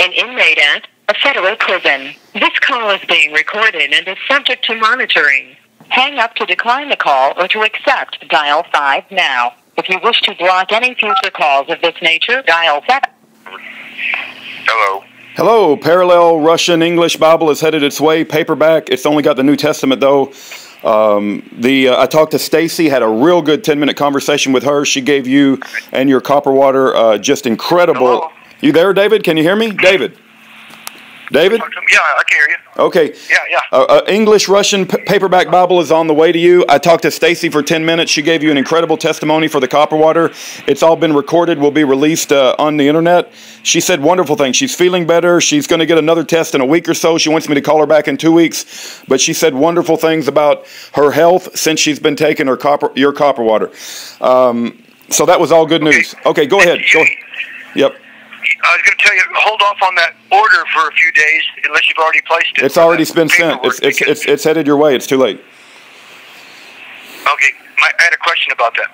an inmate at a federal prison. This call is being recorded and is subject to monitoring. Hang up to decline the call or to accept, dial 5 now. If you wish to block any future calls of this nature, dial 7. Hello. Hello. Parallel Russian English Bible is headed its way. Paperback. It's only got the New Testament, though. I talked to Stacy, had a real good 10-minute conversation with her. She gave you and your copper water just incredible. Hello? You there, David? Can you hear me? David? David? Yeah, I can hear you. Okay. Yeah. English Russian paperback Bible is on the way to you. I talked to Stacy for 10 minutes. She gave you an incredible testimony for the copper water. It's all been recorded, will be released on the internet. She said wonderful things. She's feeling better. She's going to get another test in a week or so. She wants me to call her back in 2 weeks. But she said wonderful things about her health since she's been taking your copper water. So that was all good news. Okay, go ahead. Yep. I was going to tell you, hold off on that order for a few days unless you've already placed it. It's already been sent. It's headed your way. It's too late. Okay, I had a question about that.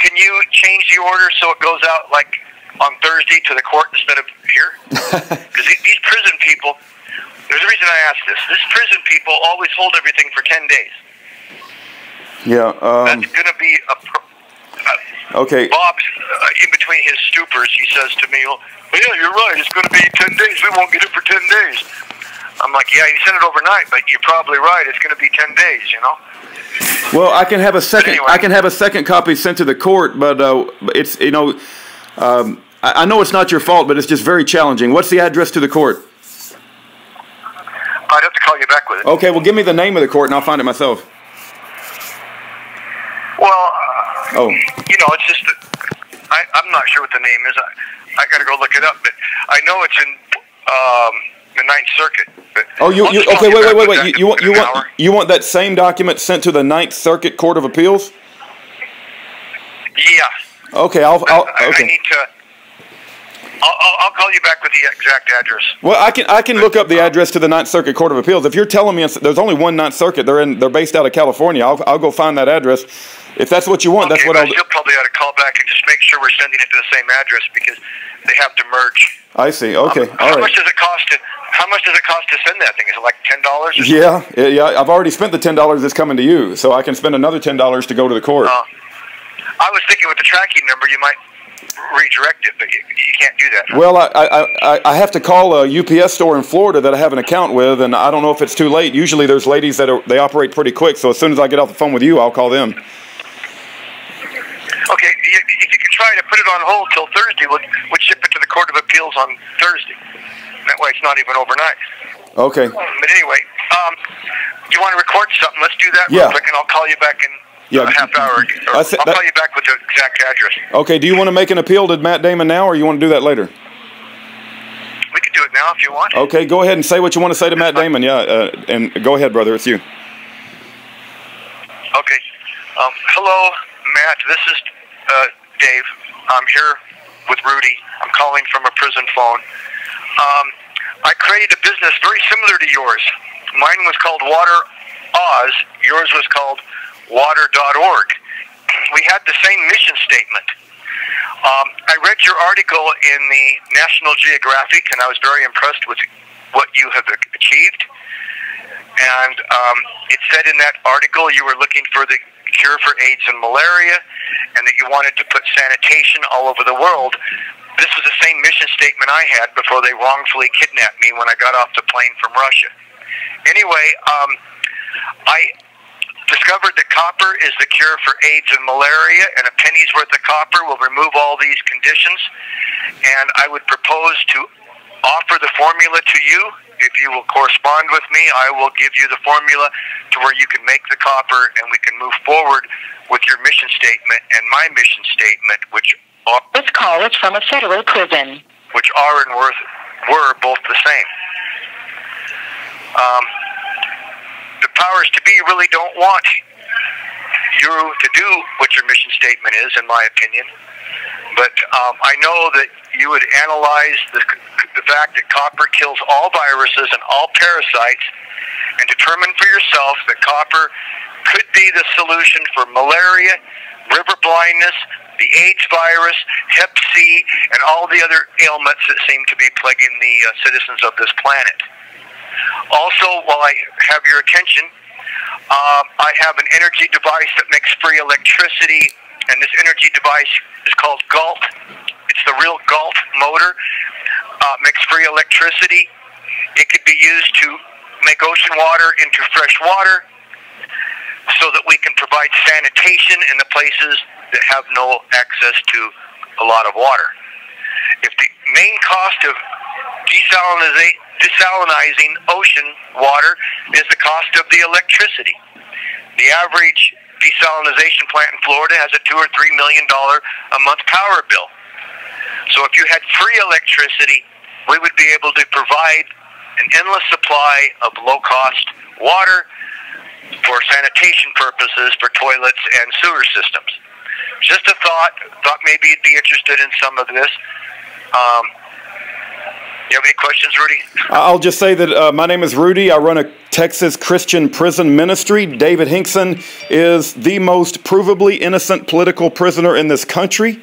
Can you change the order so it goes out like on Thursday to the court instead of here? Because these prison people, there's a reason I asked this. These prison people always hold everything for 10 days. Yeah. That's going to be a... Okay. Bob, in between his stupors, he says to me, well, yeah, you're right. It's going to be 10 days. We won't get it for 10 days. I'm like, yeah, you sent it overnight, but you're probably right. It's going to be 10 days, you know? Well, I can have a second. Anyway. I can have a second copy sent to the court, but it's I know it's not your fault, but it's just very challenging. What's the address to the court? I'd have to call you back with it. Okay, well, give me the name of the court, and I'll find it myself. Well, it's just that I'm not sure what the name is. I got to go look it up, but I know it's in the Ninth Circuit. But okay, wait. You want that same document sent to the Ninth Circuit Court of Appeals? Yeah. Okay, I need to. I'll call you back with the exact address. Well, I can look up the address to the Ninth Circuit Court of Appeals. If you're telling me there's only one Ninth Circuit, they're based out of California. I'll go find that address. If that's what you want, okay, that's what I'll do. You'll probably ought to call back and just make sure we're sending it to the same address because they have to merge. I see. Okay. All right. How much does it cost to send that thing? Is it like $10? Yeah. I've already spent the $10 that's coming to you, so I can spend another $10 to go to the court. I was thinking with the tracking number, you might redirect it, but you can't do that. Well, I have to call a UPS store in Florida that I have an account with, and I don't know if it's too late. Usually there's ladies they operate pretty quick, so as soon as I get off the phone with you, I'll call them. Okay, if you can try to put it on hold till Thursday, we'll ship it to the Court of Appeals on Thursday. That way it's not even overnight. Okay. But anyway, you want to record something? Let's do that real quick, and I'll call you back in a half hour. I'll call you back with the exact address. Okay, do you want to make an appeal to Matt Damon now, or you want to do that later? We can do it now if you want. Okay, go ahead and say what you want to say to Matt Damon. Yeah, and go ahead, brother. It's you. Okay. Hello, Matt. This is Dave. I'm here with Rudy. I'm calling from a prison phone. I created a business very similar to yours. Mine was called Water Oz. Yours was called Water.org. We had the same mission statement. I read your article in the National Geographic, and I was very impressed with what you have achieved. And it said in that article you were looking for the cure for AIDS and malaria, and that you wanted to put sanitation all over the world. This was the same mission statement I had before they wrongfully kidnapped me when I got off the plane from Russia. Anyway, I discovered that copper is the cure for AIDS and malaria, and a penny's worth of copper will remove all these conditions. And I would propose to offer the formula to you. If you will correspond with me, I will give you the formula to where you can make the copper, and we can move forward with your mission statement and my mission statement, which are... This call is from a federal prison. Which are and were both the same. The powers to be really don't want you to do what your mission statement is, in my opinion. But I know that you would analyze the fact that copper kills all viruses and all parasites and determine for yourself that copper could be the solution for malaria, river blindness, the AIDS virus, Hep C, and all the other ailments that seem to be plaguing the citizens of this planet. Also, while I have your attention, I have an energy device that makes free electricity, and this energy device is called GALT. It's the real GALT motor. Makes free electricity. It could be used to make ocean water into fresh water so that we can provide sanitation in the places that have no access to a lot of water. If the main cost of desalinizing ocean water is the cost of the electricity. The average desalinization plant in Florida has a $2 or $3 million a month power bill. So if you had free electricity, we would be able to provide an endless supply of low-cost water for sanitation purposes for toilets and sewer systems. Just a thought maybe you'd be interested in some of this. You have any questions, Rudy? I'll just say that my name is Rudy. I run a Texas Christian prison ministry. David Hinkson is the most provably innocent political prisoner in this country.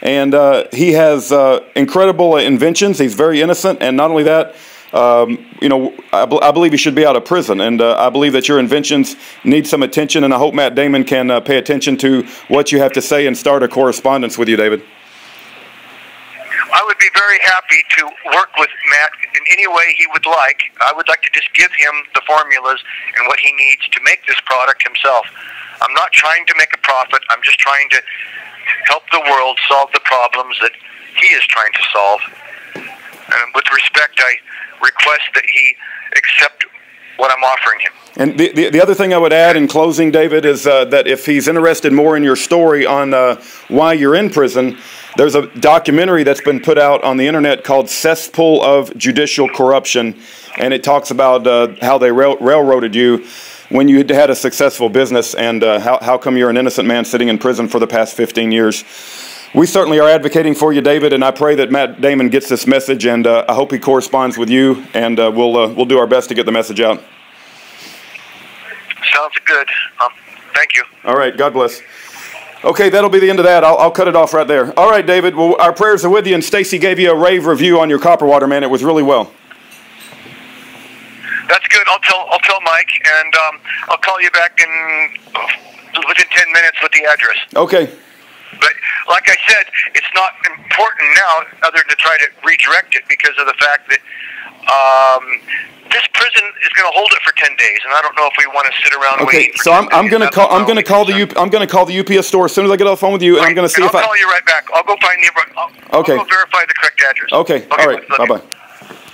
And he has incredible inventions. He's very innocent. And not only that, you know, I believe he should be out of prison. And I believe that your inventions need some attention. And I hope Matt Damon can pay attention to what you have to say and start a correspondence with you, David. I would be very happy to work with Matt in any way he would like. I would like to just give him the formulas and what he needs to make this product himself. I'm not trying to make a profit. I'm just trying to help the world solve the problems that he is trying to solve. And with respect, I request that he accept what I'm offering him. And the other thing I would add in closing, David, is that if he's interested more in your story on why you're in prison, there's a documentary that's been put out on the internet called Cesspool of Judicial Corruption, and it talks about how they railroaded you when you had a successful business, and how come you're an innocent man sitting in prison for the past 15 years. We certainly are advocating for you, David, and I pray that Matt Damon gets this message, and I hope he corresponds with you, and we'll do our best to get the message out. Sounds good. Thank you. All right. God bless. Okay, that'll be the end of that. I'll cut it off right there. All right, David. Well, our prayers are with you, and Stacy gave you a rave review on your copper water, man. It was really well. That's good. I'll tell Mike, and I'll call you back within 10 minutes with the address. Okay. But like I said, it's not important now other than to try to redirect it because of the fact that this prison is going to hold it for 10 days, and I don't know if we want to sit around waiting. Okay, so I'm going to call the UPS store as soon as I get off the phone with you, and I'm going to see if I'll call you right back. I'll go find the. I'll go verify the correct address. Okay. All right. Bye bye.